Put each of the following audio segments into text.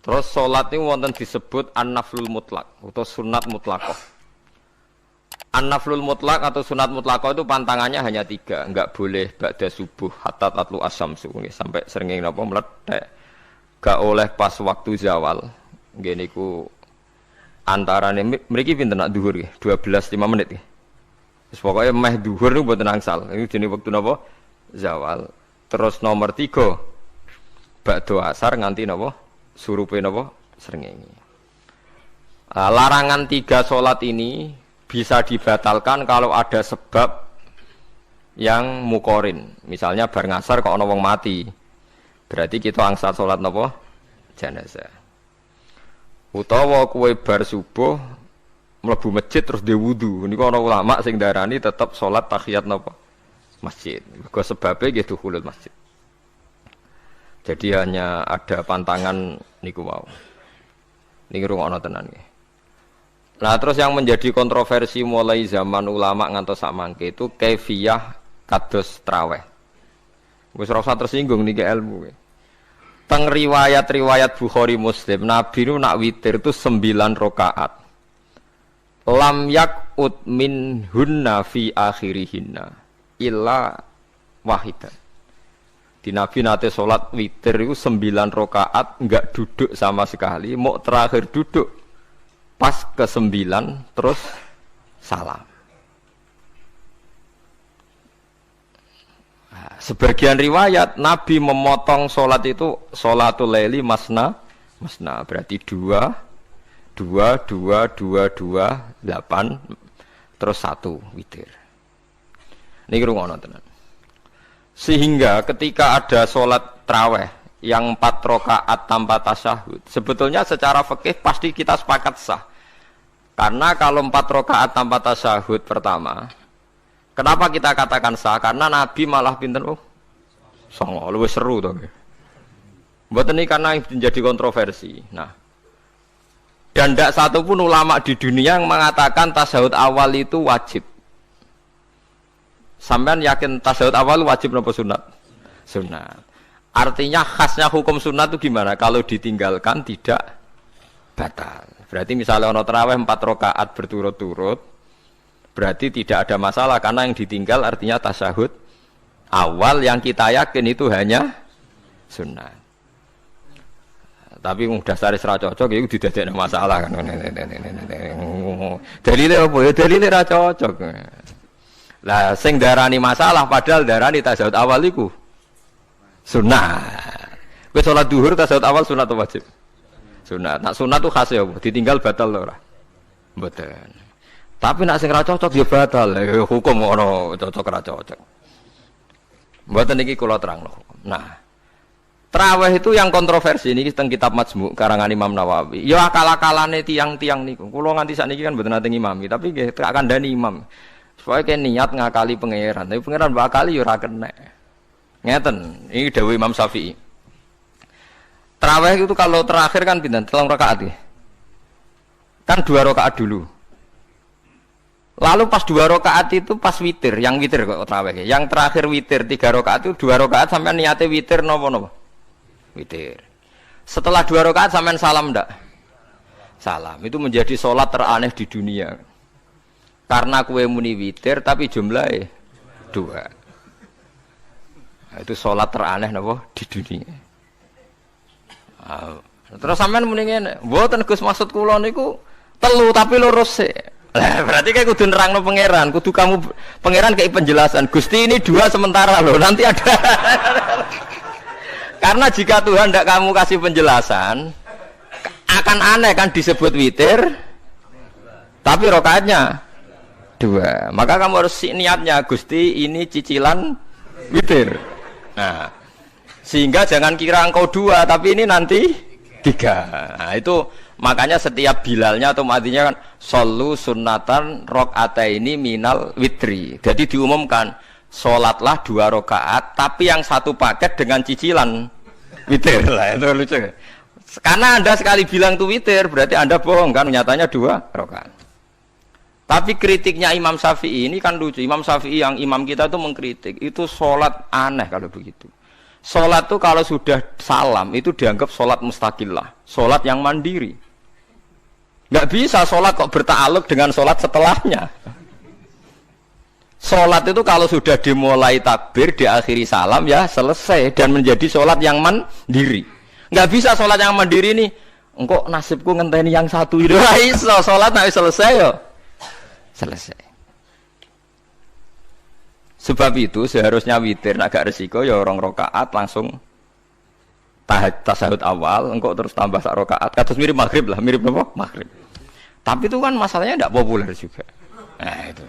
Terus sholat ini wonten disebut an-naflul mutlak atau sunat mutlaqah. An-naflul mutlak atau sunat mutlaqah itu pantangannya hanya 3, enggak boleh ba'da subuh hatta tatlu asyamsu sampai srengenge napa meletek. Enggak oleh pas waktu zawal. Nggih niku antarane mriki pinten nak dhuwur nggih? 12:05 menit nggih. Wis pokoke meh dhuwur niku mboten angsal. Ini jenenge wektu napa? Zawal. Terus nomor 3 ba'da asar nganti napa? Surupe napa? Srengenge. Larangan 3 salat ini bisa dibatalkan kalau ada sebab yang mukorin. Misalnya bar ngasar kok ana wong mati. Berarti kita angsal salat napa? Jenazah. Utawa kowe bar subuh mlebu masjid terus dhe wudu. Niku ana ulama sing darani tetep salat tahiyat napa? Masjid. Mergo sebabe nggih dukhulul masjid. Jadi hanya ada pantangan niku wau. Niki rungokno tenan nggih. Nah, terus yang menjadi kontroversi mulai zaman ulama ngantos sak mangke itu kaifiyah kados traweh. Wis ora usah tersinggung niki ilmu. Teng riwayat-riwayat Bukhari Muslim, Nabi nu nak witir itu 9 rakaat. Lam yakut min hunna fi akhirihinna illa wahidan. Di Nabi nate sholat witir itu 9 rakaat enggak duduk sama sekali, mau terakhir duduk pas ke-9 terus salam. Nah, sebagian riwayat Nabi memotong sholat itu sholatul laili masna berarti 2 8 terus 1 witir. Niki rungono tenan. Sehingga ketika ada sholat traweh yang 4 rakaat tanpa tasyahud, sebetulnya secara fikih pasti kita sepakat sah. Karena kalau 4 rakaat tanpa tasyahud pertama, kenapa kita katakan sah? Karena Nabi malah pinten songo, luwih seru to. Mboten iki karena menjadi kontroversi. Nah, dan tidak satu pun ulama di dunia yang mengatakan tasyahud awal itu wajib. Sampean yakin tasyahud awal wajib napa sunat? Sunat. Artinya khasnya hukum sunat itu gimana? Kalau ditinggalkan tidak batal. Berarti misalnya ono tarawih 4 rakaat berturut-turut, berarti tidak ada masalah karena yang ditinggal artinya tasyahud awal yang kita yakin itu hanya sunat. Tapi dasare ora cocok iku didadekno masalah kan. Dalile apa ya? Dalile ora cocok. Lah sing darani masalah padahal darani tasyahud awal iku sunat. Kowe salat zuhur tasyahud awal sunat atau wajib? Sunat. Nak sunat tuh khas ya, ditinggal batal lho ora? Mboten. Tapi nak sing ora cocok ya batal. Hukum ono cocok ora cocok. Mboten iki kula terangno. Nah, traweh itu yang kontroversi ini teng kitab Majmu' karangan Imam Nawawi. Ya akal-akalane tiang-tiang niku. Kula nganti sakniki kan mboten nate ngimami, tapi nggih tak kandhani imam. Supaya kayak niat ngakali pangeran, tapi pangeran bakali ya ora kena. Ngeten, ini dawuh Imam Syafi'i. Tarawih itu kalau terakhir kan pinten? 3 rakaat ya. Kan 2 rakaat dulu. Lalu pas 2 rakaat itu pas witir, yang witir kok tarawih. Yang terakhir witir 3 rakaat itu 2 rakaat sampean niate witir napa-napa? Witir. Setelah 2 rakaat sampean salam ndak? Salam. Itu menjadi sholat teraneh di dunia. Karena kue muni witir tapi jumlahnya 2. Nah, itu sholat teraneh napa di dunia. Terus sampean muni ngene, mboten Gus maksud kula niku 3 tapi lurus sik. Lah berarti kayak kudu nerangno pangeran, kudu kamu pangeran kayak penjelasan. Gusti ini 2 sementara loh, nanti ada. Karena jika Tuhan tidak kamu kasih penjelasan, akan aneh kan disebut witir tapi rakaatnya 2. Maka kamu harus niatnya Gusti ini cicilan witir. Nah, sehingga jangan kira engkau 2 tapi ini nanti 3. Nah, itu makanya setiap bilalnya atau matinya kan shollu sunnatan rakaataini minal witri. Jadi diumumkan sholatlah 2 rakaat tapi yang satu paket dengan cicilan witir. Lah itu lucu. Karena Anda sekali bilang itu witir berarti Anda bohong kan, nyatanya 2 rakaat. Tapi kritiknya Imam Syafi'i ini kan lucu. Imam Syafi'i yang imam kita itu mengkritik, itu sholat aneh kalau begitu. Sholat tuh kalau sudah salam itu dianggap sholat mustaqillah, sholat yang mandiri. Nggak bisa sholat kok berta'aluk dengan sholat setelahnya. Sholat itu kalau sudah dimulai takbir, diakhiri salam ya selesai dan menjadi sholat yang mandiri. Nggak bisa sholat yang mandiri nih. Engkau nasibku ngenteni yang satu itu. Iso sholat nggak selesai yo. Selesai. Sebab itu seharusnya witir agak resiko ya orang rokaat langsung tasahud awal, engkau terus tambah sak rokaat. Kados mirip maghrib lah, mirip apa? Maghrib. Tapi itu kan masalahnya tidak populer juga. Nah itu.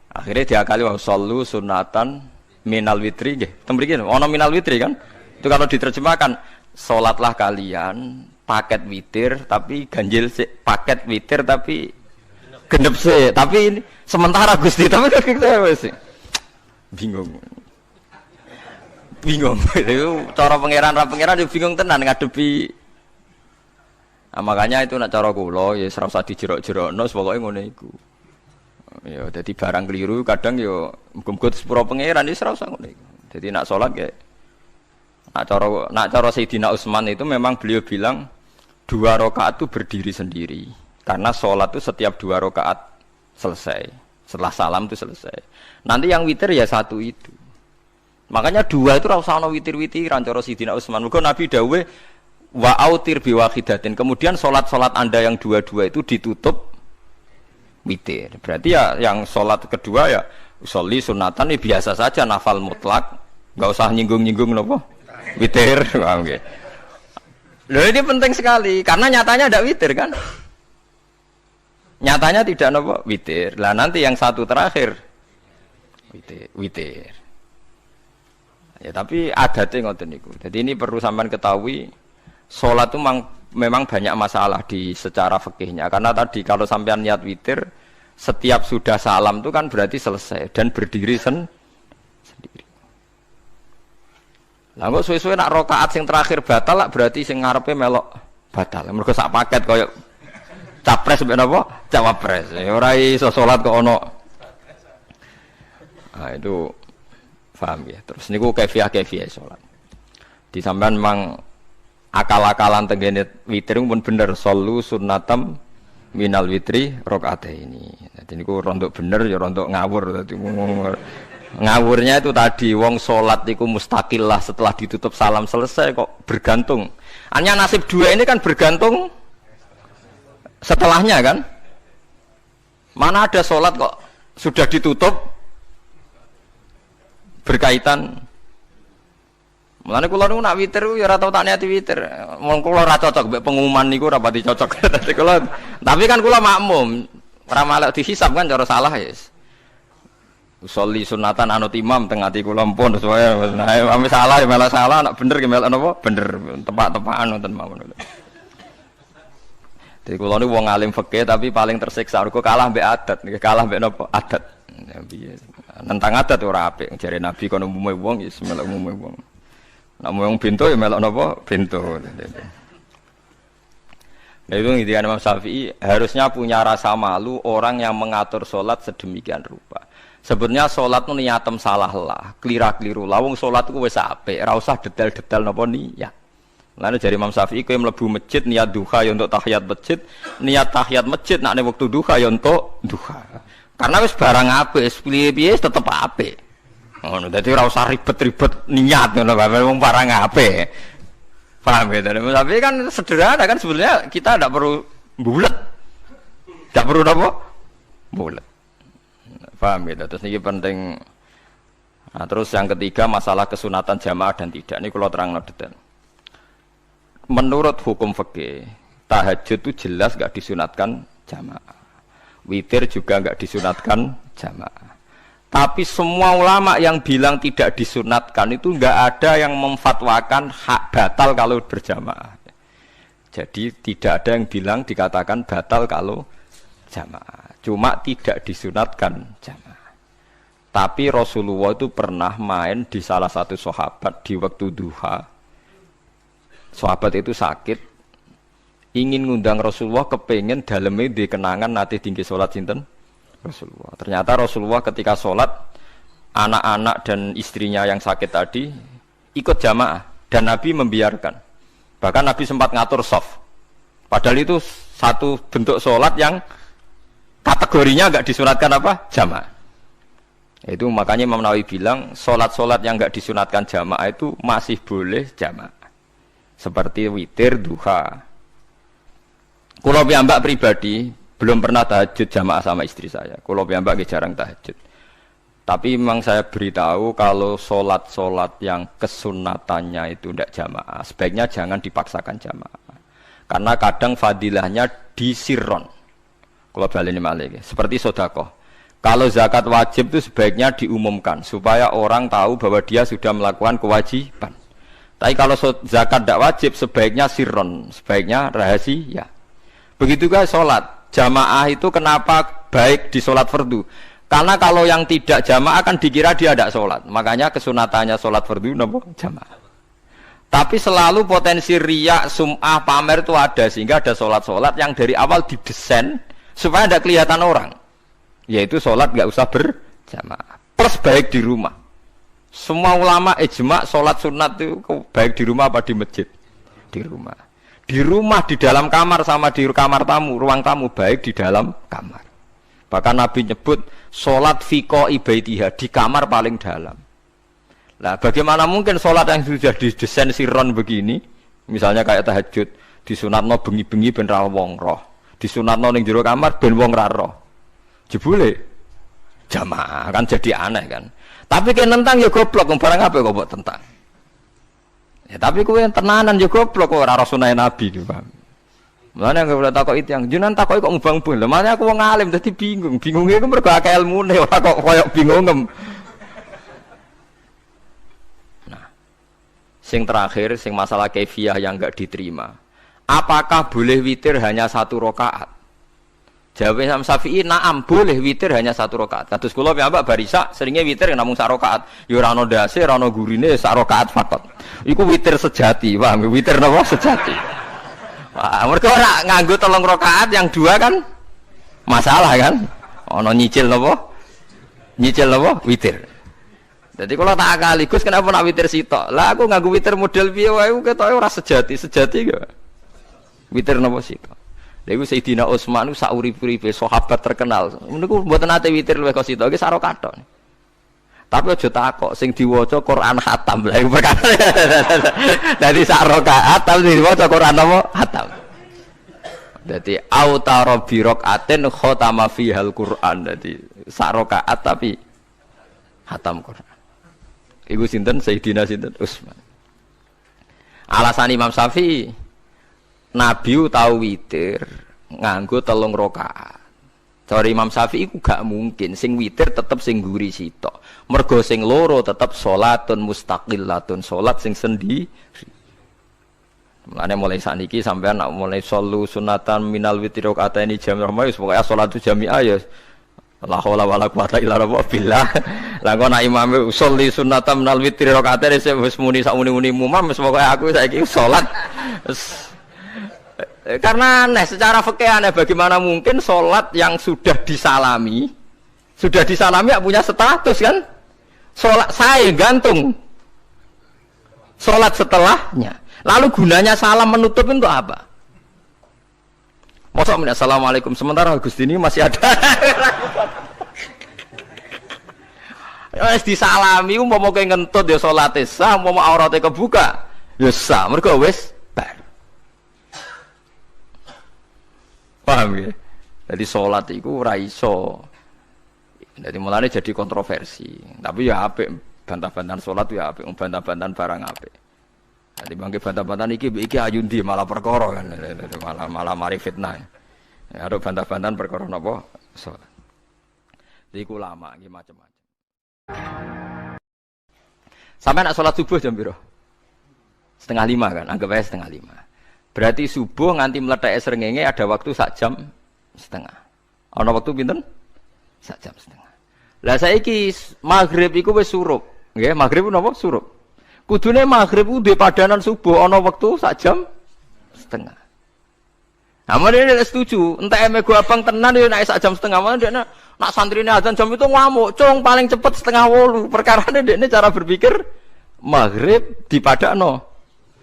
Akhirnya diakali wa shollu sunatan minal witri nggih. Tembriki ono minal witri kan? Itu kalau diterjemahkan salatlah kalian paket witir tapi ganjil sih, paket witir tapi genep sih. Tapi ini sementara Gusti tapi kita sih. Bingung itu cara pangeran dia bingung tenan ngadepi. Nah, makanya itu nak cara kula ya ora usah dijerok-jerokno pokoke ngono iku ya dadi barang keliru kadang ya muga-muga sepuro pangeran iki ora usah ngono iku. Dadi nak salat ya nak cara Sayyidina Utsman itu memang beliau bilang 2 rakaat itu berdiri sendiri karena salat itu setiap 2 rakaat selesai. Setelah salam itu selesai. Nanti yang witir ya 1 itu. Makanya 2 itu rasa ana witir-witiran cara Sidina Utsman. Mergo Nabi dawuh wa autir bi wahidatin. Kemudian salat-salat Anda yang 2-2 itu ditutup witir. Berarti ya yang salat kedua ya sholli sunatan ya biasa saja nafal mutlak. Enggak usah nyinggung-nyinggung napa? Witir. Oke. Loh ini penting sekali karena nyatanya ada witir kan? Nyatanya tidak nopo witir. Lah nanti yang 1 terakhir witir. Ya tapi adatnya ngoten niku. Jadi ini perlu sampean ketahui salat itu memang banyak masalah di secara fikihnya. Karena tadi kalau sampean niat witir setiap sudah salam itu kan berarti selesai dan berdiri sendiri. Lah kok suwe-suwe nak rakaat sing terakhir batal lah berarti sing ngarepe melok batal. Mergo sak paket koyo capres mbek napa? Cawapres. Ora iso salat kok ono. Nah, itu paham ya. Terus niku kaifiah salat. Di sampean memang akal-akalan tenggene witir pun bener shollu sunnatam minal witri rakaataini. Dadi niku rontok bener ya rontok ngawur dadi ngawurnya itu tadi wong salat iku mustaqillah setelah ditutup salam selesai kok bergantung. Hanya nasib 2 ini kan bergantung setelahnya kan, mana ada sholat kok sudah ditutup berkaitan. Mulane kula niku nak witir ya ora tau tak niati witir. Wong kula ora cocok mbek pengumuman niku ora pati cocok. Dadi kula tapi kan kula makmum, ora malek dihisab kan cara salah ya. Sholli sunatan anut imam teng ati kula mpun terus wae ame salah ya malah salah, nak bener ki melok napa? Bener, tepak-tepakan wonten mawon. Jadi kalau ini wong alim fikih tapi paling tersiksa. Aku kalah mbek adat, kalah mbek nopo adat. Tentang adat ora apik. Jare Nabi kono umume wong ya melok umume wong. Nek wong bento ya melok nopo bento. Nah itu ngintikan Imam Syafi'i harusnya punya rasa malu orang yang mengatur sholat sedemikian rupa. Sebetulnya sholat itu niatem salah lah, kelira-keliru. Lawung sholat itu wis apik, ora usah detail-detail nopo niat. Lalu dari Imam Syafi'i kowe mlebu masjid niat duha ya untuk tahiyat masjid, niat tahiyat masjid nek waktu duha ya untuk duha. Karena wis barang apik, piye-piye tetep apik. Ngono, dadi ora usah ribet-ribet niat ngono bae wong barang apik. Paham ya? Tapi kan sederhana kan sebenarnya kita tidak perlu bulat. Tidak perlu apa? Bulat. Paham ya? Terus ini penting. Nah, terus yang ketiga masalah kesunatan jamaah dan tidak. Ini kalau terang detail. Menurut hukum fikih, tahajud itu jelas gak disunatkan jamaah. Witir juga gak disunatkan jamaah. Tapi semua ulama yang bilang tidak disunatkan itu gak ada yang memfatwakan hak batal kalau berjamaah. Jadi tidak ada yang bilang dikatakan batal kalau jamaah. Cuma tidak disunatkan jamaah. Tapi Rasulullah itu pernah main di salah satu sahabat di waktu duha. Sahabat itu sakit, ingin ngundang Rasulullah, kepengen dalamnya di kenangan nanti tinggi sholat sinten Rasulullah. Ternyata Rasulullah ketika sholat, anak-anak dan istrinya yang sakit tadi ikut jamaah dan Nabi membiarkan. Bahkan Nabi sempat ngatur shaf. Padahal itu satu bentuk sholat yang kategorinya enggak disunatkan apa? Jamaah. Itu makanya Imam Nawawi bilang sholat-sholat yang enggak disunatkan jamaah itu masih boleh jamaah. Seperti witir, duha. Kulo piyambak pribadi belum pernah tahajud jamaah sama istri saya. Kulo piyambak jarang tahajud. Tapi memang saya beritahu kalau sholat-sholat yang kesunatannya itu tidak jamaah, sebaiknya jangan dipaksakan jamaah. Karena kadang fadilahnya disirron. Kalau balik ini malah seperti sodakoh. Kalau zakat wajib itu sebaiknya diumumkan supaya orang tahu bahwa dia sudah melakukan kewajiban. Tapi kalau zakat tidak wajib sebaiknya sirron, sebaiknya rahasia. Begitu juga sholat jamaah itu kenapa baik di sholat fardu? Karena kalau yang tidak jamaah kan dikira dia tidak sholat. Makanya kesunatannya sholat fardu napa jamaah. Tapi selalu potensi riya, sum'ah, pamer itu ada sehingga ada sholat-sholat yang dari awal didesain supaya tidak kelihatan orang. Yaitu sholat nggak usah berjamaah. Plus baik di rumah. Semua ulama ijma sholat sunat itu baik di rumah apa di masjid? Di rumah. Di rumah, di dalam kamar sama di kamar tamu, ruang tamu baik di dalam kamar. Bahkan Nabi nyebut sholat fiko ibaitiha di kamar paling dalam. Nah, bagaimana mungkin sholat yang sudah didesain sirron begini, misalnya kayak tahajud, disunatno bengi-bengi ben ra wong roh, disunatno ning jero kamar ben wong ra roh. Jebule jamaah kan jadi aneh kan. Tapi kan tentang ya goblok, barang apa kok mbok tentang. Ya tapi kowe tenanan yo goblok kok ora sunah Nabi iki, Pak. Mulane nek ora takok itu yang jenengan takoki kok ngubang-ubang. Lha makane aku wong alim dadi bingung. Bingunge iku mergo akeh ilmune ora kok koyo bingung. Nah. Sing terakhir sing masalah kaifiyah yang enggak diterima. Apakah boleh witir hanya 1 rakaat? Jawab Imam Syafi'i, na'am boleh witir hanya 1 rakaat. Kados kula piyambak barisa seringnya witir namung 1 rakaat. Ya ora ana ndase, ora ana gurine 1 rakaat fakot. Iku witir sejati, paham? Witir napa sejati. Wah, mergo ora nganggo 3 rakaat yang 2 kan masalah kan? Ana nyicil napa? Nyicil napa? Witir. Jadi kalau tak akali, Gus kenapa nak witir sitok? Lah aku nganggo witir model piye wae ketoke ora sejati. Sejati kok. Witir napa sitok? Lha iku Sayyidina Utsman sak urip-uripe sahabat terkenal. Niku mboten nate witir luwih kok sitok, iki 1 rakaat tok. Tapi aja takok sing diwaca Quran khatam. Lah iku perkara. Dadi 1 rakaat tapi diwaca Quran apa? Khatam. Dadi autara bi rakaatin khatama fihal Quran. Dadi 1 rakaat tapi khatam Quran. Iku sinten Sayyidina sinten Utsman. Alasan Imam Syafi'i Nabi tahu witir nganggo 3 rakaat. Cara Imam Syafi'i ku gak mungkin sing witir tetep sing guri sitok. Mergo sing loro tetep salatun mustaqillatun, salat sing sendiri. Mulane mulai saniki sampean nak mulai solu sunatan minal witri rakaataini jami'ah wis pokoke salat jami'ah ya la haula wala quwata illa billah. Lah kok nak imame sholli sunatan minal witri rakaataini wis muni sak muni-muni mumam wis pokoke aku saiki salat. Karena aneh, secara fikih aneh bagaimana mungkin sholat yang sudah disalami ya punya status kan? Sholat saya gantung sholat setelahnya. Lalu gunanya salam menutup untuk apa? Masa menit assalamualaikum sementara Gusti ini masih ada. Wis disalami umpama kowe ngentut ya salate sah, umpama aurate kebuka ya sah, mergo wis bar. Paham ya? Jadi sholat itu ora iso. Jadi mulane jadi kontroversi. Tapi ya apik bantah-bantahan sholat ya apik, bantah-bantahan barang apik. Jadi bangke bantah-bantahan iki ayundi malah perkara kan. Malah mari fitnah. Ya ada bantah-bantahan perkara napa? Sholat. Jadi ulama iki macam-macam. Sampai nak sholat subuh jam piro? 4:30 kan, anggap aja 4:30. Berarti subuh nganti meletak srengenge ada waktu 1 jam setengah. Ana waktu pinten? 1 jam setengah. Lah saiki maghrib iku wis surup. Nggih, maghrib napa surup. Kudune maghrib ku duwe padanan subuh ana wektu 1 jam setengah. Amane nek setuju, entek mego abang tenan yo nek 1 jam setengah mana dekne nak santrine azan jam itu ngamuk, cung paling cepet 7:30. Perkarane dekne cara berpikir maghrib dipadakno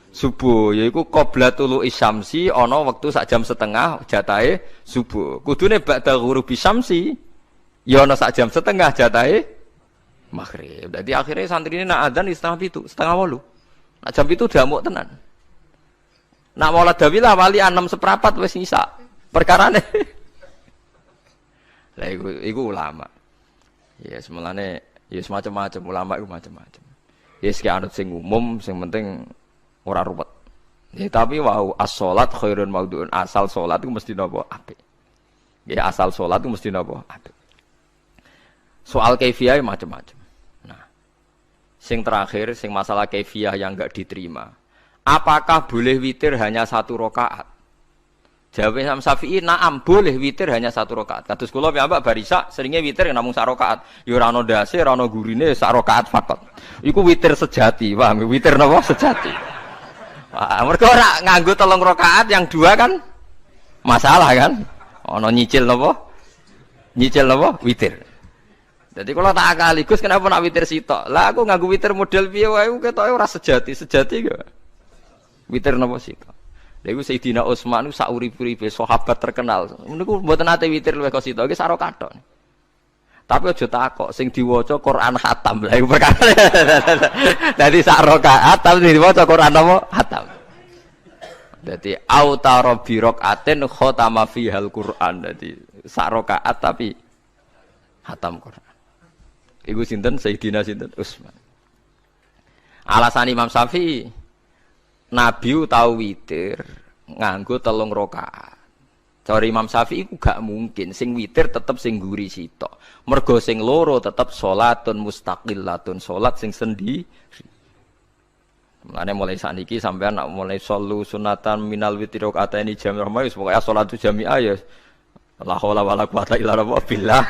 subuh, yaiku qabla tulu'i syamsi ana wektu sak jam setengah jatahe subuh. Kudune ba'da ghurubi syamsi ya ana sak jam setengah jatahe maghrib. Dadi akhirnya santri ini nak adzan setengah 7, setengah 8. Nak jam 7 damuk tenan. Nak maulad dawilah wali 6 seprapat wis nyisa. Perkarane. Lah iku ulama. Ya semulane ya semacam-macam ulama iku macam-macam. Ya sik anut sing umum, sing penting ora ruwet. Ya tapi wau as-shalat khairun maudhu'un. Asal salat iku mesti napa apik. Ya asal salat iku mesti napa apik. Soal kaifiyah macam-macam. Nah, sing terakhir sing masalah kaifiyah yang enggak diterima. Apakah boleh witir hanya 1 rakaat? Jawab Imam Syafi'i, na'am boleh witir hanya 1 rakaat. Kados kula piyambak barisa seringnya witir namung 1 rakaat. Ya ora ana ndase, ora ana gurine, 1 rakaat fakot. Iku witir sejati, paham? Witir napa sejati. Wah, mergo ora nganggo 3 rakaat yang 2 kan masalah kan? Ana nyicil napa? Nyicil napa? Witir. Jadi kalau tak akali, Gus kenapa nak witir sitok? Lah aku nganggo witir model piye wae ketoke ora sejati. Sejati gak? Witir napa sitok? Lha iku Sayyidina Utsman niku sak urip-uripe sahabat terkenal. Niku mboten nate witir luwih kok sitok, iki sak rakaat. Tapi aja takok sing diwaca Quran khatam. Lah iku perkara. Dadi sak rakaat tapi diwaca Quran apa? Khatam. Dadi autara bi rakaatin khatama fihal Quran. Dadi sak rakaat tapi khatam Quran. Iku sinten Sayyidina sinten Utsman. Alasan Imam Syafi'i Nabi tau witir nganggo 3 rakaat. Cara Imam Syafi'i iku gak mungkin sing witir tetep sing guri sitok. Mergo sing loro tetep salatun mustaqillatun, salat sing sendiri. Mulane mulai saniki sampean nak mulai shollu sunatan minal witri rakaataini jami'ah wis pokoke salatu jami'ah ya la haula wala quwata illa billah.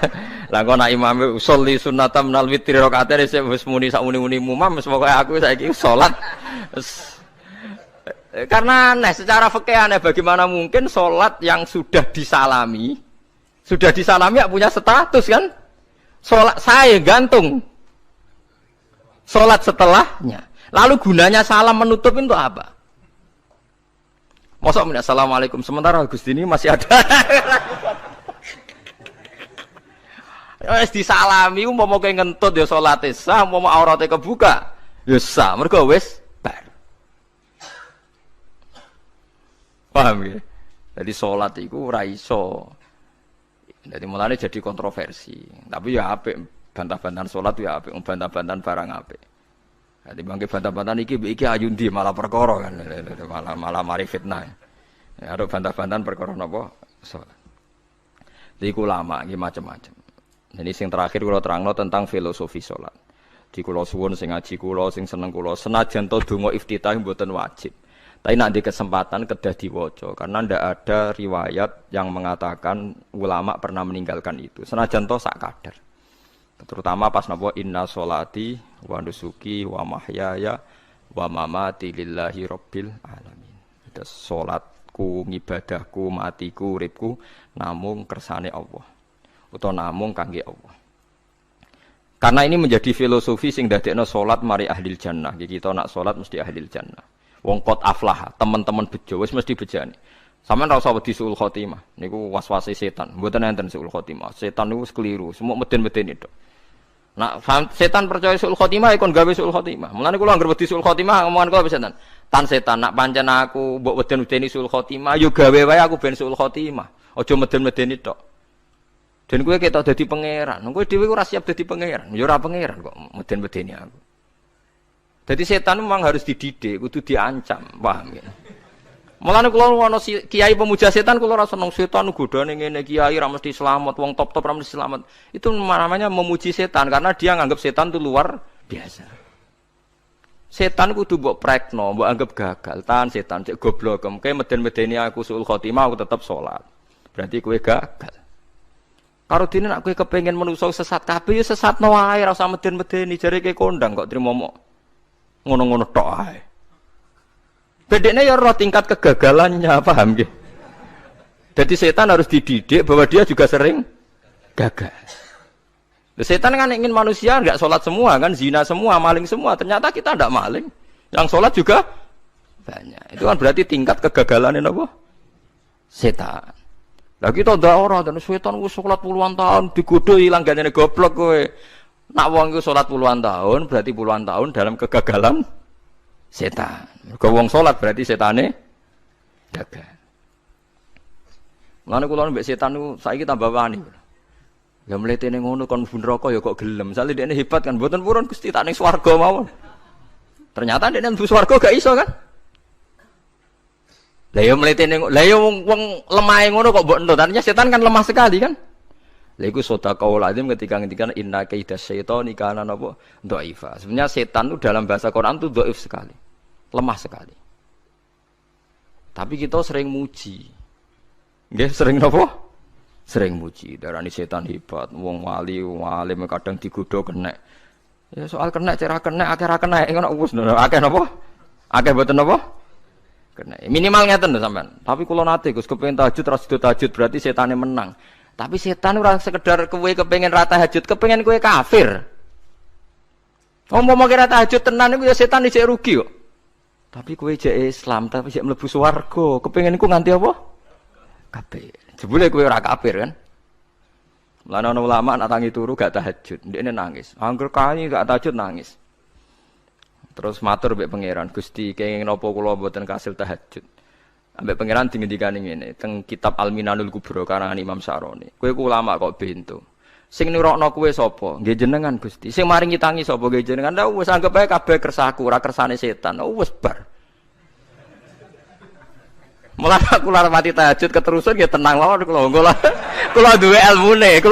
Lah kok nek imame sholli sunatan minal witri rakaataini wis muni sak muni-muni mumam wis pokoke aku saiki salat. Karena aneh secara fikih aneh bagaimana mungkin salat yang sudah disalami ya punya status kan? Salat saya gantung. Salat setelahnya. Lalu gunanya salam menutup itu apa? Mosok meneh assalamualaikum sementara Gusti ini masih ada. Wis disalami umpama kowe ngentut ya salate sah, umpama aurate kebuka ya sah. Mergo wis bar. Paham ya? Jadi salat iku ora iso. Jadi mulane jadi kontroversi. Tapi ya apik bantah-bantahan salat ya apik, bantah-bantahan barang apik. Jadi bangke bantah-bantahan iki ayundi malah perkara kan. Malah mari fitnah. Ya ada bantah-bantahan perkara napa? Salat. Jadi ulama iki macam-macam. Jadi sing terakhir kula terangno tentang filosofi salat. Di kula suwun sing ngaji kula sing seneng kula senajan to donga iftitah mboten wajib. Tapi nak di kesempatan kedah diwaca karena ndak ada riwayat yang mengatakan ulama pernah meninggalkan itu. Senajan to sak kadar. Terutama pas napa inna sholati wa nusuki wa mahyaya wa mamati lillahi rabbil alamin. Terus salatku, ngibadahku, matiku, uripku namung kersane Allah. Utawa namung kangge Allah. Karena ini menjadi filosofi sing dadekno salat mari ahlil jannah. Kita nak salat mesti ahlil jannah. Wong qad aflah, teman-teman bejo wis mesti bejane. Sampeyan ora usah wedi suul khotimah. Niku waswase setan. Mboten enten suul khotimah. Setan niku keliru, semua meden-medeni tok. Nah, setan percaya suul khotimah ikon gawe suul khotimah. Mulane kula anggere wedi suul khotimah ngomongan kula setan. Tan setan nak pancen aku mbok weden-wedeni suul khotimah, yo gawe wae aku ben suul khotimah. Aja meden-medeni tok. Dan kowe ketok dadi pangeran. Kowe dhewe ora siap dadi pangeran. Ya ora pangeran kok meden-medeni aku. Jadi setan memang harus dididik, kudu diancam, paham ya? Mulane kula ana kiai pemuja setan kula ora seneng setan godane ngene kiai ra mesti selamat, wong top-top ra mesti selamat. Itu namanya memuji setan karena dia nganggap setan itu luar biasa. Setan kudu mbok prekno, mbok anggap gagal. Tan setan cek goblok, kowe meden-medeni aku suul khotimah aku tetep salat. Berarti kowe gagal. Karo dene nek kowe kepengin menungso sesat kabeh ya sesatno wae ora usah meden-medeni jare kowe kondang kok trimo ngono-ngono tok ae. Bedene ya roh tingkat kegagalannya, paham nggih? Jadi setan harus dididik bahwa dia juga sering gagal. Setan kan ingin manusia enggak sholat semua kan, zina semua, maling semua. Ternyata kita enggak maling. Yang sholat juga banyak. Itu kan berarti tingkat kegagalan apa? Setan. Lah kita ndak ora dan setan wis salat puluhan tahun digodho ilang gandene goblok kowe. Nak wong iku salat puluhan tahun berarti puluhan tahun dalam kegagalan setan. Mergo wong salat berarti setane gagal. Mulane kula mbek setan niku saiki tambah wani. Ya mletene ngono kon mlebu neraka ya kok gelem. Misale dekne hebat kan mboten purun Gusti tak ning swarga mawon. Ternyata dekne mlebu swarga gak iso kan? Lah yo mletene lah yo wong lemahe ngono kok mbok entut. Artinya setan kan lemah sekali kan? Lah iku sedekahul azim ketika ngendikan inna kaidas syaitani kana napa dhaifa. Sebenarnya setan itu dalam bahasa Quran itu dhaif sekali. Lemah sekali. Tapi kita sering muji. Nggih, sering napa? Sering muji. Darani setan hebat, wong wali, wong alim kadang digodho kena. Ya soal kena cara kena akeh ra kena ngono wis akeh napa? Akeh mboten napa? Kena. Minimal ngeten lho sampean. Tapi kula nate Gus kepengin tahajud terus tahajud berarti setane menang. Tapi setan ora sekedar kowe kepengin ra tahajud, kepengin kowe kafir. Umpama kira tahajud tenan iku ya setan isih rugi kok. Tapi kowe jek Islam, tapi jek mlebu swarga, kepengin iku nganti apa? Kafir. Jebule kowe ora kafir kan? Lan ana ulama nak tangi turu gak tahajud, ndekne nangis. Angger kae gak tahajud nangis. Terus matur mbek pangeran, Gusti kenging napa kula mboten kasil tahajud. Ambek pangeran dingendikane ngene, teng kitab Al-Minanul Kubra karangan Imam Syaroni. Kowe ku ulama kok bento. Sing nurokno kowe sapa? Nggih jenengan Gusti. Sing maringi tangi sapa? Nggih jenengan. Lah wis anggap ae kabeh kersaku, ora kersane setan. Wis bar. Mulane kula mati tahajud keterusan nggih tenang mawon kula. Kula duwe ilmune,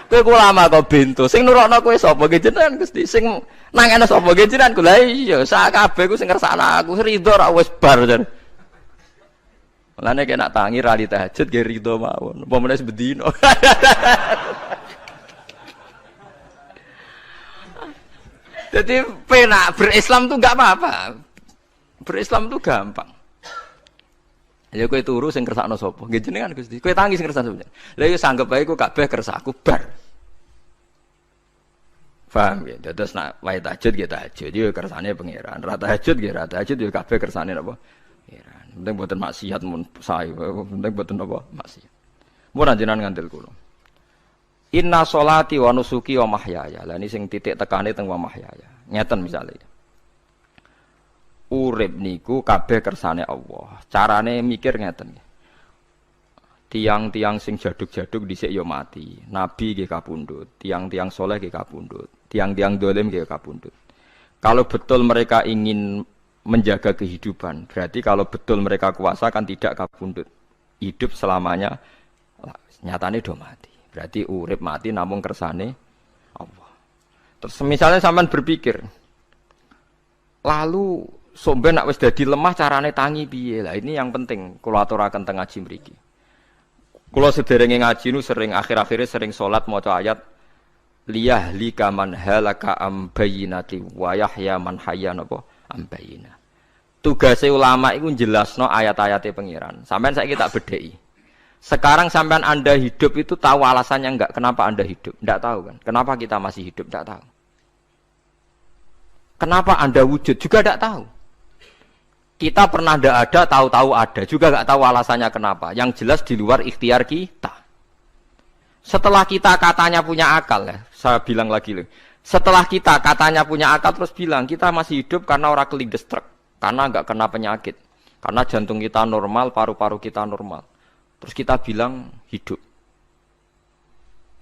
Kowe ulama kok bento. Sing nurokno kowe sapa? Nggih jenengan Gusti. Sing nangane sapa? Nggih jenengan. Lha iya, sak kabeh ku sing kersane aku ridho ra wis bar jan. Mulane nek nak tangi ra li tahajud nggih ridho mawon. Apa meneh bedino. Jadi penak berislam tuh enggak apa-apa. Berislam tuh gampang. Ya kowe turu sing kersakno sapa? Nggih jenengan Gusti. Kowe tangi sing kersakno sapa? Lah ya sanggep bae ku kabeh kersaku bar. Paham ya? Terus nak wae tahajud nggih tahajud yo kersane pangeran. Ra tahajud nggih ra tahajud yo kabeh kersane napa? Pangeran. Penting mboten maksiat mun sae. Penting mboten napa maksiat. Mun jenengan ngandel kula. Inna sholati wa nusuki wa mahyaya. Lah ini sing titik tekane teng wa mahyaya. Ngeten misale. Urip niku kabeh kersane Allah. Carane mikir ngeten. Tiang-tiang sing jaduk-jaduk dhisik ya mati. Nabi nggih kapundhut, tiang-tiang soleh nggih kapundhut, tiang-tiang dolim nggih kapundhut. Kalau betul mereka ingin menjaga kehidupan, berarti kalau betul mereka kuasa kan tidak kapundhut. Hidup selamanya nyatane do mati. Berarti urip mati namung kersane Allah. Terus misalnya sampean berpikir, lalu somben nak wis dadi lemah carane tangi piye? Lah ini yang penting kula aturaken teng ngaji mriki. Kula sederenge ngaji nu sering akhir-akhire sering salat maca ayat liyahlika man halaka am bayyinati wa yahya man hayya napa am bayyina. Tugase ulama iku jelasno ayat-ayate pengiran. Sampeyan saiki tak bedheki. Sekarang sampean Anda hidup itu tahu alasannya enggak? Kenapa Anda hidup? Enggak tahu kan? Kenapa kita masih hidup? Enggak tahu. Kenapa Anda wujud? Juga enggak tahu. Kita pernah enggak ada, tahu-tahu ada. Juga enggak tahu alasannya kenapa. Yang jelas di luar ikhtiar kita. Setelah kita katanya punya akal ya, saya bilang lagi loh. Setelah kita katanya punya akal terus bilang kita masih hidup karena orang kelindes truk. Karena enggak kena penyakit. Karena jantung kita normal, paru-paru kita normal. Terus kita bilang hidup.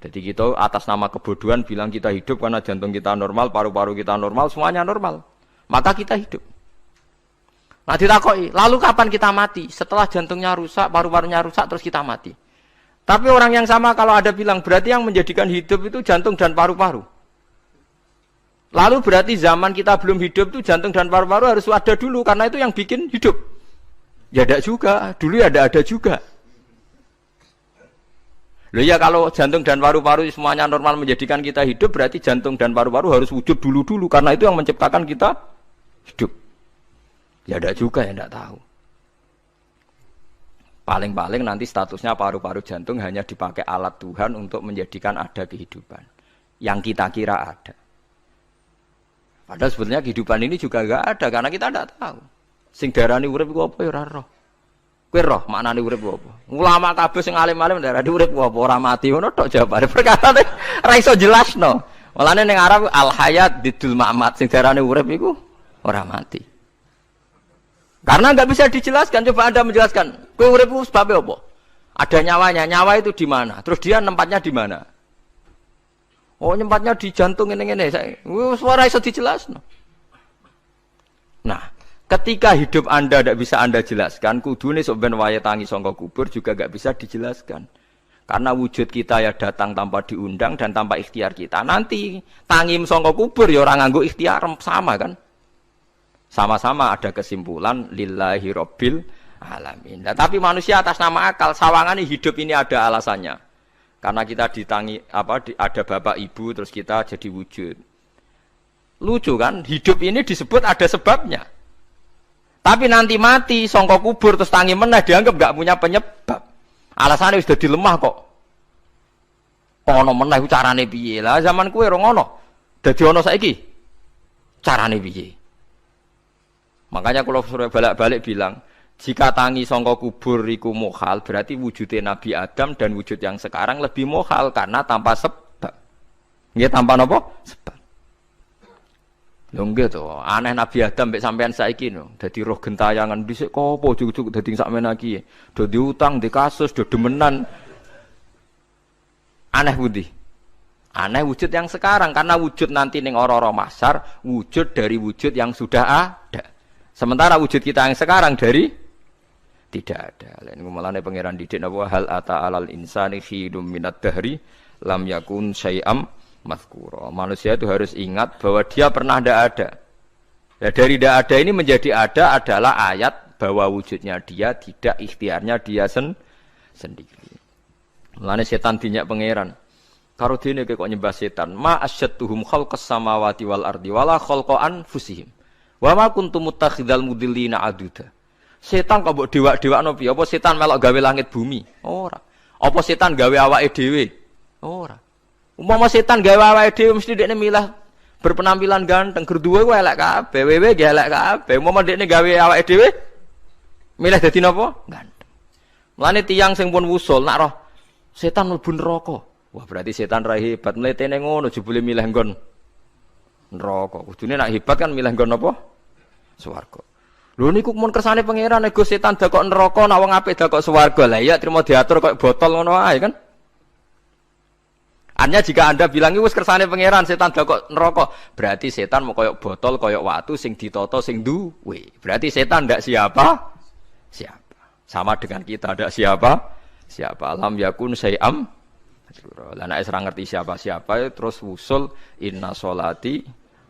Jadi kita atas nama kebodohan bilang kita hidup karena jantung kita normal, paru-paru kita normal, semuanya normal. Maka kita hidup. Nah ditakoki, lalu kapan kita mati? Setelah jantungnya rusak, paru-parunya rusak, terus kita mati. Tapi orang yang sama kalau ada bilang, berarti yang menjadikan hidup itu jantung dan paru-paru. Lalu berarti zaman kita belum hidup itu jantung dan paru-paru harus ada dulu, karena itu yang bikin hidup. Ya ada juga, dulu ya ada juga. Loh ya kalau jantung dan paru-paru semuanya normal menjadikan kita hidup, berarti jantung dan paru-paru harus wujud dulu-dulu, karena itu yang menciptakan kita hidup. Ya ada juga yang tidak tahu. Paling-paling nanti statusnya paru-paru jantung hanya dipakai alat Tuhan untuk menjadikan ada kehidupan yang kita kira ada. Padahal sebetulnya kehidupan ini juga enggak ada karena kita tidak tahu. Sing darani urip iku apa ya ora roh. Kowe roh maknane urip apa? Ulama kabeh sing alim-alim darani urip apa ora mati ngono tok jawabane. Perkara ora iso jelasno. Mulane ning Arab al hayat bidul mamat sing darani urip iku ora mati. Karena enggak bisa dijelaskan, coba Anda menjelaskan. Kowe urip iku sebabnya apa? Ada nyawanya, nyawa itu di mana? Terus dia nempatnya di mana? Oh, nyempatnya di jantung ngene-ngene. Suara iso dijelasno. Nah, ketika hidup Anda tidak bisa Anda jelaskan, kudune sok ben wayahe tangi saka kubur juga enggak bisa dijelaskan. Karena wujud kita ya datang tanpa diundang dan tanpa ikhtiar kita. Nanti tangi saka kubur ya ora nganggo ikhtiar sama kan? Sama-sama ada kesimpulan lillahi rabbil alamin. Nah, tapi manusia atas nama akal sawangan hidup ini ada alasannya. Karena kita ditangi ada bapak ibu terus kita jadi wujud. Lucu kan? Hidup ini disebut ada sebabnya. Tapi nanti mati songkok kubur terus tangi meneh dianggap enggak punya penyebab. Alasannya sudah dilemah kok. Ono meneh iku carane piye? Lah zaman kuwe ora ngono. Dadi ono saiki. Carane piye? Makanya kalau suruh balik-balik bilang, jika tangi songko kubur iku mukhal, berarti wujudnya Nabi Adam dan wujud yang sekarang lebih mukhal karena tanpa sebab. Nggih tanpa napa? Sebab. Lho nggih to, aneh Nabi Adam mbek sampean saiki no. Dadi roh gentayangan dhisik kopo juk-juk dadi sakmen iki. Do diutang, di kasus, do demenan. Aneh pundi? Aneh wujud yang sekarang karena wujud nanti ning ora-ora mahsyar wujud dari wujud yang sudah ada. Sementara wujud kita yang sekarang dari tidak ada. Lain ngomongane pangeran didik napa hal ata alal insani khidum minad dahri lam yakun syai'am mazkura. Manusia itu harus ingat bahwa dia pernah tidak ada. Ya, dari tidak ada ini menjadi ada adalah ayat bahwa wujudnya dia tidak ikhtiarnya dia sendiri. Mulane setan dinyak pangeran. Karo dene kok nyembah setan. Ma asyattuhum khalqas samawati wal ardi wala khalqa anfusihim. Wa ma kuntum muttakhidal mudillina aduda. Setan kok mbok dewak-dewakno piye? Apa setan melok gawe langit bumi? Ora. Apa setan gawe awake dhewe? Ora. Umpama setan gawe awake dhewe mesti dekne milah berpenampilan ganteng, gerduwe ku elek kabeh, wewe ge elek kabeh. Umpama dekne gawe awake dhewe milih dadi napa? Ganteng. Mulane tiyang sing pun wusul nak roh setan mlebu neraka. Wah, berarti setan ra hebat, mletene ngono jebule milih nggon neraka. Kudune nak hebat kan milih nggon apa? Swarga. Lho niku mun kersane pangeran nego setan dakok neraka nak wong apik dakok swarga. Lah iya trimo diatur kok botol ngono ae kan. Artinya jika Anda bilang wis kersane pangeran setan dakok neraka, berarti setan mau koyok botol, koyok watu sing ditata sing duwe. Berarti setan ndak siapa? Siapa. Sama dengan kita ndak siapa? Siapa. Lam yakun syai'am. Lah nek ora ngerti siapa-siapa terus wusul inna sholati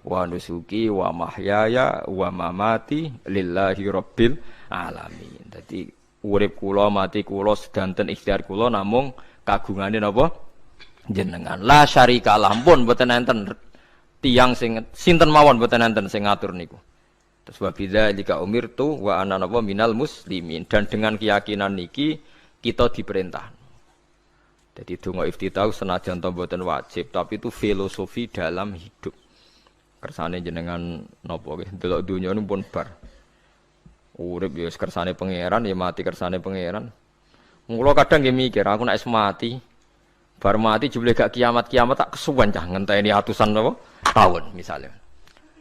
wa nusuki wa mahyaya wa mamati lillahi rabbil alamin. Dadi urip kula mati kula sedanten ikhtiar kula namung kagungane napa jenengan. La syarika lampun mboten enten tiyang sing sinten mawon mboten enten sing ngatur niku. Terus wa bidzalika umirtu wa ana napa minal muslimin dan dengan keyakinan niki kita diperintah. Jadi donga iftitah senajan to mboten wajib tapi itu filosofi dalam hidup. Kersane jenengan napa nggih delok donya niku pun bar. Urip ya kersane pangeran ya mati kersane pangeran. Mula kadang nggih mikir aku nek mati bar mati jebule gak kiamat-kiamat tak kesuwen cah ngenteni atusan napa tahun misalnya.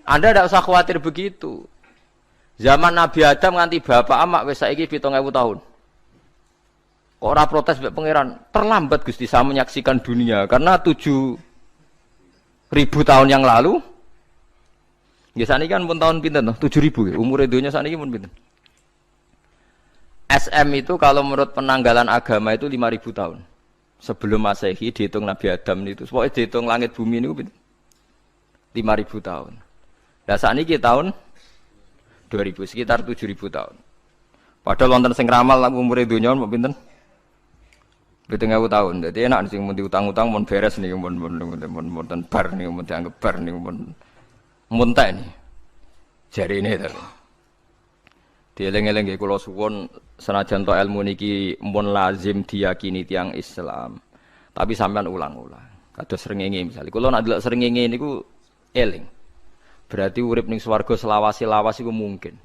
Anda tidak usah khawatir begitu. Zaman Nabi Adam nganti bapak amak wis saiki 7.000 tahun. Kok ora protes mbek pangeran? Terlambat Gusti saya menyaksikan dunia karena 7.000 tahun yang lalu. Nggih saniki kan pun tahun pinten to? 7.000 umure donya saniki pun pinten? SM itu kalau menurut penanggalan agama itu 5.000 tahun. Sebelum Masehi dihitung Nabi Adam itu, pokoknya dihitung langit bumi niku pinten? 5.000 tahun. Lah saniki tahun 2000 sekitar 7.000 tahun. Padahal wonten sing ramal umure donya pinten? 7.000 tahun. Jadi enak sing mun diutang-utang mun beres niku mun bar niku mun dianggap bar niku mun muntek nih. Jarine to. Dieling-eling nggih kula suwun senajan to ilmu niki mun lazim diyakini tiyang Islam. Tapi sampean ulang-ulang. Kados srengenge misalnya. Kula nak delok srengenge niku eling. Berarti urip ning swarga selawase-lawas iku mungkin.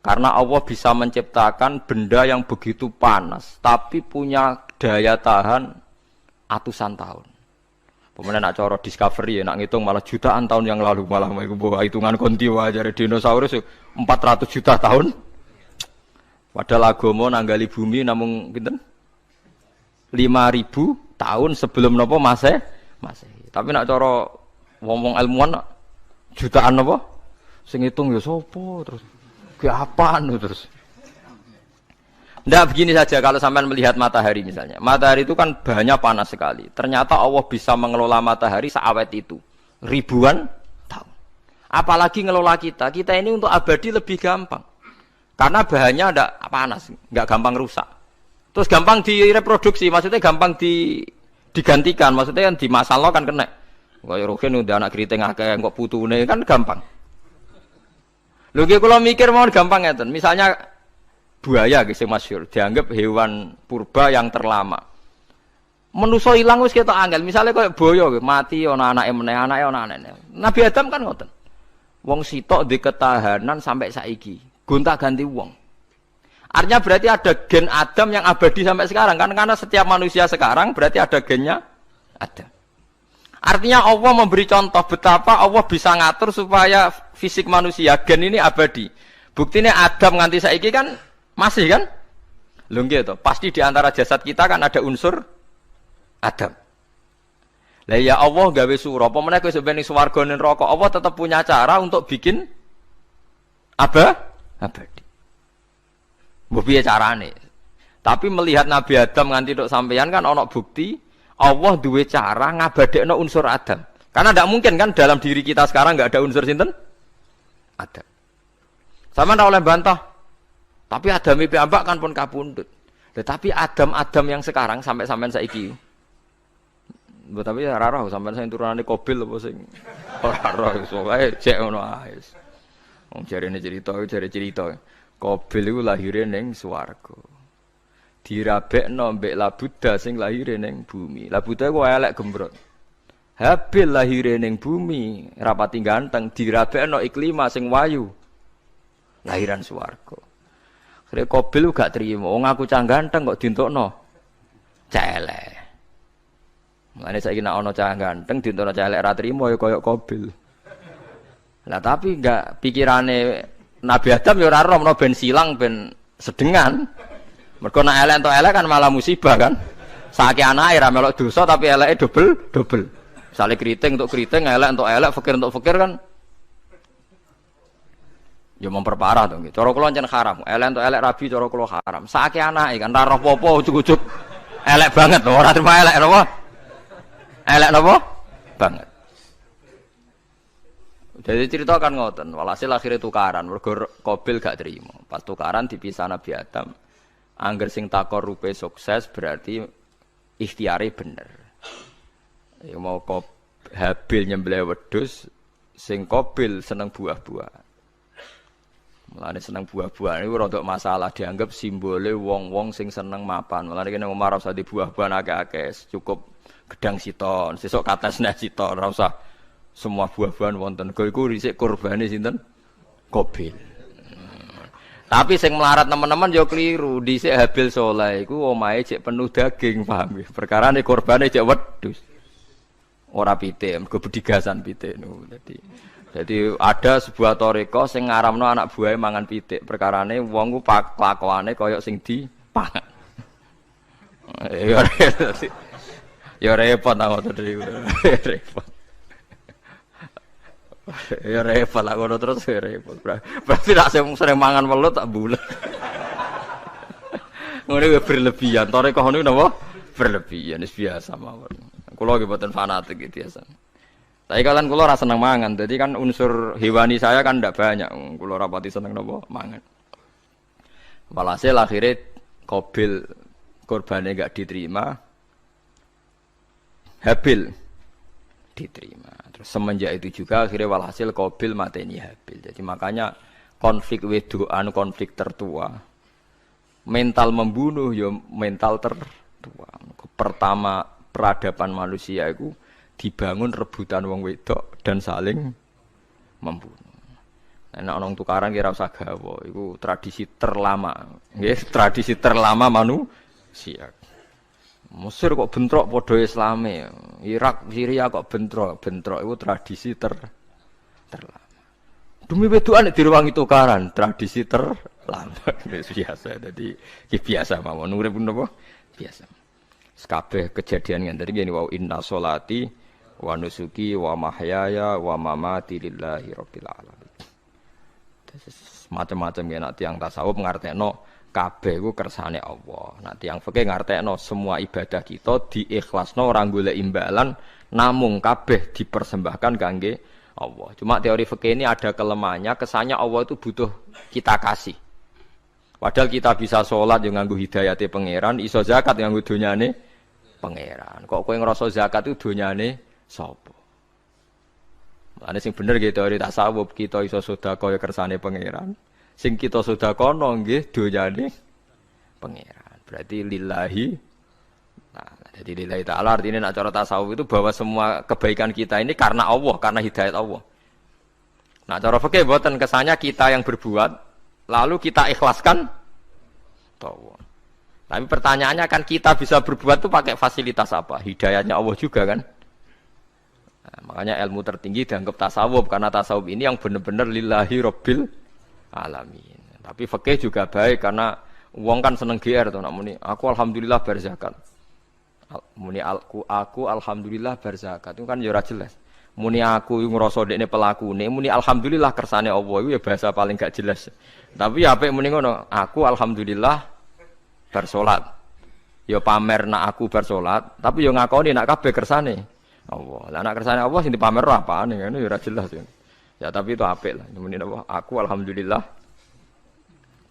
Karena Allah bisa menciptakan benda yang begitu panas tapi punya daya tahan atusan tahun. Pemenang nak cara discovery ya nak ngitung malah jutaan tahun yang lalu malah hitungan kontiwa dari dinosaurus 400 juta tahun. Padahal agama nanggali bumi namung pinten? 5.000 tahun sebelum napa Masehi. Tapi nak cara ngomong ilmuwan jutaan napa? Sing ngitung ya sapa terus? Ke apaan terus? Ndak begini saja kalau sampean melihat matahari misalnya. Matahari itu kan bahannya panas sekali. Ternyata Allah bisa mengelola matahari seawet itu. Ribuan tahun. Apalagi ngelola kita. Kita ini untuk abadi lebih gampang. Karena bahannya ndak panas, nggak gampang rusak. Terus gampang direproduksi, maksudnya gampang digantikan. Maksudnya kan di masalah kan kena. Kayak rogen udah anak keriting akeh kok putune kan gampang. Lho ki kula mikir mau gampang ngeten. Misalnya buaya sing masyhur dianggap hewan purba yang terlama. Manusa ilang wis ketok angel. Misale koyo boyo mati ana anake meneh, anake ana anake. Nabi Adam kan ngoten. Wong sitok di ketahanan sampai saiki. Gonta-ganti wong. Artinya berarti ada gen Adam yang abadi sampai sekarang kan karena setiap manusia sekarang berarti ada gennya Adam. Artinya Allah memberi contoh betapa Allah bisa ngatur supaya fisik manusia gen ini abadi. Buktinya Adam nganti saiki kan masih kan? Lho nggih to, pasti di antara jasad kita kan ada unsur Adam. Lah ya Allah gawe sura, apa meneh kowe sampeyan ning swarga ning neraka, Allah tetap punya cara untuk bikin abadi. Mbok piye carane? Tapi melihat Nabi Adam nganti tok sampeyan kan ana bukti Allah duwe cara ngabadekno unsur Adam. Karena tidak mungkin kan dalam diri kita sekarang enggak ada unsur sinten? Adam. Sama ndak oleh bantah. Tapi Adam iki ambak kan pun kapundhut. Tetapi Adam yang sekarang sampai sampean saiki. Mbok tapi ora roh sampean sing turunane Qabil apa sing ora roh iso wae cek ngono ae. Wong jarene cerita. Qabil iku lahire ning swarga. Dirabekno mbek Labuda sing lahire ning bumi. Labuda ku elek gembrot. Habil lahire ning bumi, rapati ganteng, dirabekno Iklima sing wayu. Lahiran swarga. Akhire Qabil gak trimo, wong aku cah ganteng kok dientukno celek. Mulane saiki nek ana cah ganteng dientukno celek ra trimo ya kaya Qabil. Lah tapi enggak pikirane Nabi Adam ya ora roh menawa ben silang ben sedengan. Mergo nek elek entuk elek kan malah musibah kan. Saiki anake ra melok dosa tapi eleke dobel. Misale keriting untuk keriting, elek untuk elek, fakir untuk fakir kan ya memperparah to nggih. Cara kula pancen haram. Elek untuk elek rabi cara kula haram. Saiki anake kan ra roh apa-apa ujug-ujug elek banget lho, ora terima elek napa? Elek napa? Banget. Jadi cerita kan ngoten, walhasil akhirnya tukaran, mergo Qabil gak terima. Pas tukaran dipisah Nabi Adam. Angger sing takor rupe sukses berarti ikhtiare bener. Ya mau Habil nyembelih wedhus, sing Qabil seneng buah-buahan. Mulane seneng buah-buahan iku rada masalah dianggap simbole wong-wong sing seneng mapan. Mulane kene omah ora usah di buah-buahan akeh-akeh, cukup gedang siton, sesuk kates nek siton, ora usah semua buah-buahan wonten. Iku risik kurbane sinten? Qabil. Tapi sing melarat teman-teman yo keliru. Dhisik Habil saleh iku omahe cek penuh daging, paham ya? Perkarane kurbane cek wedhus. Ora pitik, mergo bedigasan pitik niku. Jadi ada sebuah toreko sing ngaramno anak buahe mangan pitik. Perkarane wong ku kelakuane kaya sing dipangan. Ya repot ta ngoten iki. Repot. Ya repot lah ngono terus ya repot. Berarti nek sering mangan welut tak bulet. Ngono kuwi berlebihan. Toreko niku napa? Berlebihan wis biasa mawon. Kula nggih mboten fanatik iki biasa. Tapi kalian kula ora seneng mangan. Jadi kan unsur hewani saya kan ndak banyak. Kula ora pati seneng napa mangan. Walhasil akhirnya Qabil korbannya enggak diterima. Habil diterima. Terus semenjak itu juga akhirnya walhasil Qabil mateni Habil. Jadi makanya konflik wedoan, konflik tertua. Mental membunuh ya mental tertua. Pertama peradaban manusia itu dibangun rebutan wong wedok dan saling membunuh. Nek ana tukaran kira usah gawa, iku tradisi terlama. Nggih, tradisi terlama manusia. Mesir kok bentrok padha Islame. Irak, Syria kok bentrok iku tradisi terlama. Demi wedokan direwangi tukaran, tradisi terlama. Biasa. Dadi biasa mawon urip napa? Biasa. Kabeh kejadian ngene iki wau inna sholati wa nusuki wa mahyaya wa mamati lillahi rabbil alamin. Macam-macam ya nak tiang tasawuf ngartekno kabeh iku kersane Allah. Nak tiang fikih ngartekno semua ibadah kita diikhlasno ora golek imbalan namung kabeh dipersembahkan kangge Allah. Cuma teori fikih ini ada kelemahannya, kesannya Allah itu butuh kita kasih. Padahal kita bisa sholat yang nganggo hidayate pangeran, iso zakat yang nganggo donyane pangeran. Kok kowe ngrasa zakat itu donyane sapa? Ane sing bener gitu teori tasawuf kita iso sedekah ya kersane pangeran. Sing kita sedekahno nggih donyane pangeran. Berarti lillahi. Nah, jadi lillahi ta'ala artinya nak cara tasawuf itu bahwa semua kebaikan kita ini karena Allah, karena hidayat Allah. Nah, cara fikih mboten kesannya kita yang berbuat lalu kita ikhlaskan Allah. Tapi pertanyaannya kan kita bisa berbuat itu pakai fasilitas apa? Hidayatnya Allah juga kan? Nah, makanya ilmu tertinggi dianggap tasawuf karena tasawuf ini yang benar-benar lillahi rabbil alamin. Tapi fikih juga baik karena wong kan seneng GR to nak muni aku alhamdulillah bar zakat. Muni aku alhamdulillah bar zakat itu kan ya ora jelas. Muni aku ngrasa dekne pelakune, muni alhamdulillah kersane Allah itu ya bahasa paling gak jelas. Tapi ya apik muni ngono, aku alhamdulillah bar salat. Ya pamer nak aku bar salat, tapi ya ngakoni nak kabeh kersane Allah. Lah anak kersane Allah sing dipamer apane ngene ya ora jelas ya. Ya tapi itu apik lah. Muni apa? Aku alhamdulillah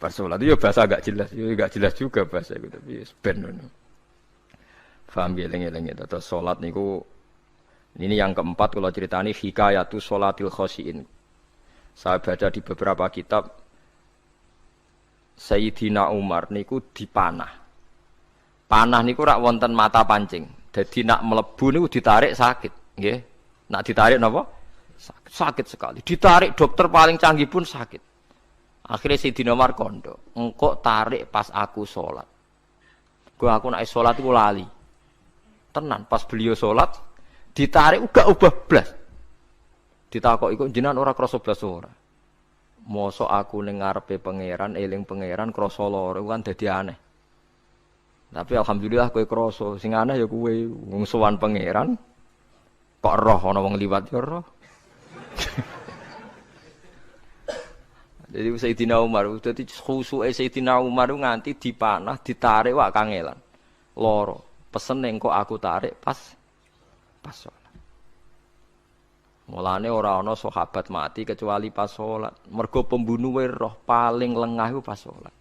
bar salat itu ya bahasa agak jelas. Ya enggak jelas juga bahasa itu tapi ben ngono. Paham geleng-geleng itu. Terus salat niku ini yang keempat kalau ceritani hikayatu sholatil khosyiin. Saya baca di beberapa kitab Sayyidina Umar niku dipanah. Panah niku rak wonten mata pancing. Jadi nak melebu niku ditarik sakit, nggih. Nak ditarik napa? Sakit sekali. Ditarik dokter paling canggih pun sakit. Akhirnya Sayyidina Umar kondo, engkau tarik pas aku sholat. Aku nak sholat iku lali. Tenan pas beliau sholat ditarik uga ubah blas. Ditakoki kok jenengan ora krasa blas ora. Mosok aku ning ngarepe pangeran, eling pangeran krasa lara kan dadi aneh. Tapi alhamdulillah kowe krasa, sing aneh ya kowe wong sowan pangeran kok roh ana wong liwat ya roh. Jadi Sayyidina Umar, dadi khusuke Sayyidina Umar nganti dipanah, ditarik wak kangelan. Lara. Pesen engko aku tarik pas sholat. Mulane ora ana sahabat mati kecuali pas sholat. Mergo pembunuhe roh paling lengah iku pas sholat.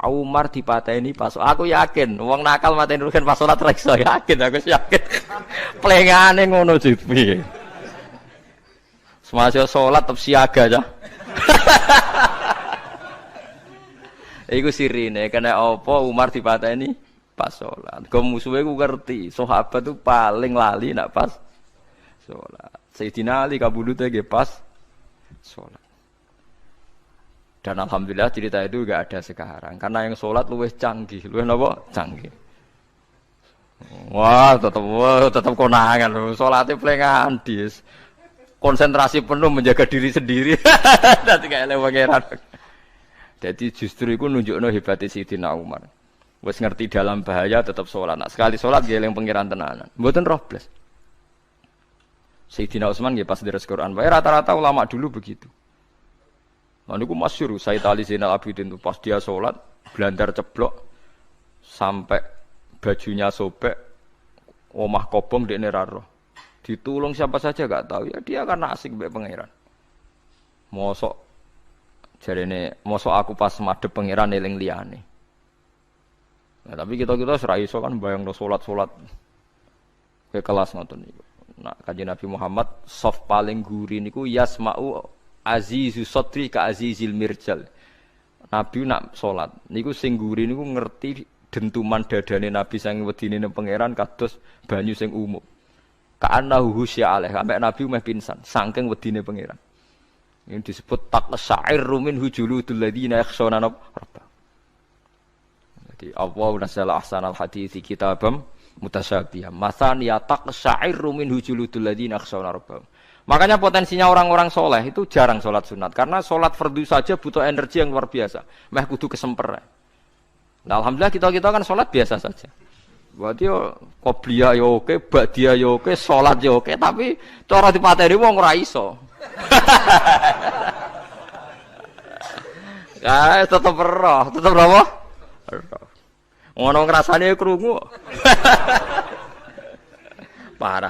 Umar dipateni pas sholat. Aku yakin wong nakal mateni rugen pas sholat ra iso yakin aku yakin. Plengane ngono piye. Semasa sholat tetep siaga aja. Iku sirine kena apa Umar dipateni pas sholat. Kau musuhnya ku ngerti. Sahabat tu paling lali nak pas sholat. Sayyidina Ali kabudutnya ke pas sholat. Dan alhamdulillah cerita itu enggak ada sekarang. Karena yang sholat luwih canggih. Luwih apa? Canggih. Wah, tetap konangan. Sholatnya pelengahan dis. Konsentrasi penuh menjaga diri sendiri. Nanti kayak lewat pangeran. Jadi justru itu nunjukno hebatnya Sayyidina Umar. Wes ngerti dalam bahaya tetap sholat. Nah, sekali sholat dia yang pengiran tenanan. Mboten roh blas. Sayyidina Utsman nggih pas deres Quran. Wae rata-rata ulama dulu begitu. Nah niku masyhur Sayyid Ali Zainal Abidin itu pas dia sholat blandar ceblok sampai bajunya sobek, omah kobong dekne ra roh. Ditulung siapa saja enggak tahu ya dia kan asik mbek pangeran. Mosok jarene mosok aku pas madhep pangeran eling liyane. Nah, tapi kita serai iso kan bayangno salat ke kelas ngoten niku. Nah, Kanjeng Nabi Muhammad soft paling guri niku yasma'u azizu sotri ka azizil mirjal. Nabi nak salat niku sing ngguri niku ngerti dentuman dadane Nabi sang wedine pangeran kados banyu sing umum. Ka'annahu husya alaih, sampai Nabi meh pingsan saking wedine pangeran. Ini disebut taqsa'irru min hujuludul ladzina yakhshawna rabbahum. Jadi Allah nazzala ahsanal hadithi kitabam mutasyabihan. Matsan ya taqsa'irru min hujuludul ladzina yakhshawna rabbahum. Makanya potensinya orang-orang soleh itu jarang sholat sunat. Karena sholat fardu saja butuh energi yang luar biasa. Meh kudu kesemper. Nah, alhamdulillah kita kan sholat biasa saja. Berarti yo qobliyah yo oke, ba'diyah yo oke, sholat yo oke. Tapi cara dipateni wong ora iso. Tetep roh, tetep apa? Ngono ngrasane krungu. Parah.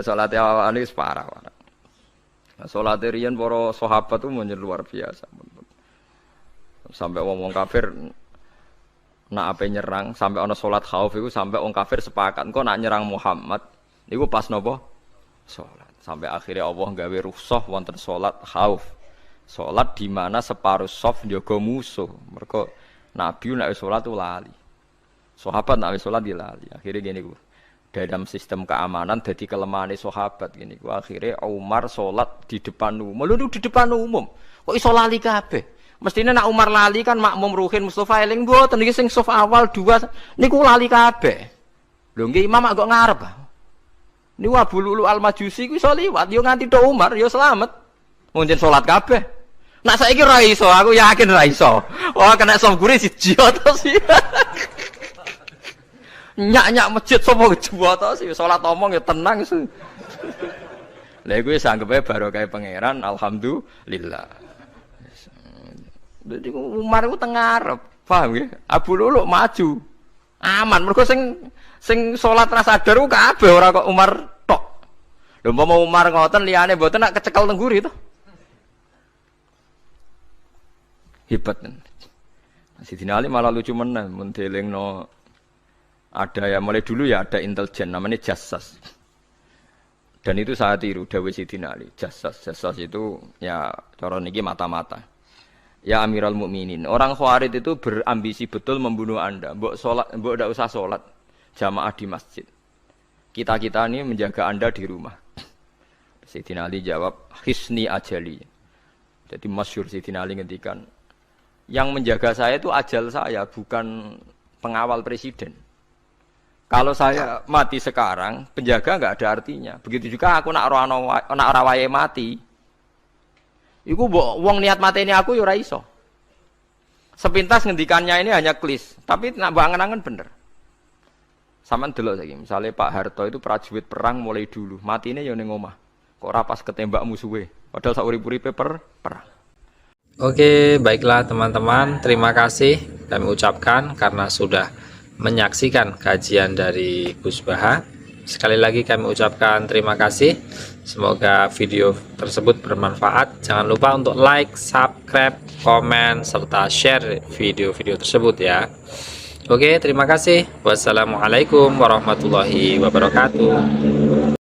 Salate awake wis parah. Salate riyen para sahabat itu menjadi luar biasa. Sampai wong kafir nak ape nyerang, sampai ana salat khauf iku sampai wong kafir sepakat kok nak nyerang Muhammad niku pas napa? Salat. Sampai akhirnya Allah gawe rukhsah wonten salat khauf. Salat di mana separuh saf njaga musuh. Mergo Nabi nek salat lali. Sahabat nek salat lali. Akhirnya gini ku. Dalam sistem keamanan jadi kelemahan sahabat gini. Akhirnya Umar sholat di depan umum. Lalu di depan umum. Kok iso lali kabeh? Mestinya nak Umar lali kan makmum Ruhin Mustafa eling mboten iki sing saf awal dua niku lali kabeh. Lho nggih imam kok ngarep. Niku Abu Lulu Al-Majusi ku iso liwat yo nganti tok Umar yo slamet. Munjen sholat kabeh. Nak saiki ra iso, aku yakin ra iso. Wah kena saf guri siji to sih. Nyak masjid sapa kejuwa to sih salat omong ya tenang sih. Lha iku wis anggepe barokah pangeran alhamdulillah. Dadi Umar iku teng ngarep, paham nggih? Abu Lulu maju. Aman mergo sing salat ra sadar ku kabeh ora kok Umar tok. Lha umpama Umar ngoten liyane mboten nak kecekel teng guri to. Hebat. Sidina Ali malah lucu meneh mun delingno ada ya mulai dulu ya ada intelijen namanya jassas dan itu saya tiru dawuh Sidina Ali jassas itu ya cara niki mata-mata ya Amirul Mukminin orang Khawarij itu berambisi betul membunuh Anda mbok ndak usah salat jamaah di masjid kita ini menjaga Anda di rumah. Sidina Ali jawab hisni ajali. Jadi masyhur Sidina Ali ngendikan yang menjaga saya itu ajal saya bukan pengawal presiden. Kalau saya mati sekarang, penjaga enggak ada artinya. Begitu juga aku nak ora wayahe mati. Iku wong niat mateni aku ya ora iso. Sepintas ngendikannya ini hanya klis, tapi nak angen-angen bener. Sampeyan delok saiki, misale Pak Harto itu prajurit perang mulai dulu, matine ya ning omah. Kok ora pas ketembak musuhe, padahal sak urip-uripe perang. Oke, baiklah teman-teman, terima kasih kami ucapkan karena sudah menyaksikan kajian dari Gus Baha. Sekali lagi kami ucapkan terima kasih. Semoga video tersebut bermanfaat. Jangan lupa untuk like, subscribe, komen, serta share video-video tersebut ya. Oke, terima kasih. Wassalamualaikum warahmatullahi wabarakatuh.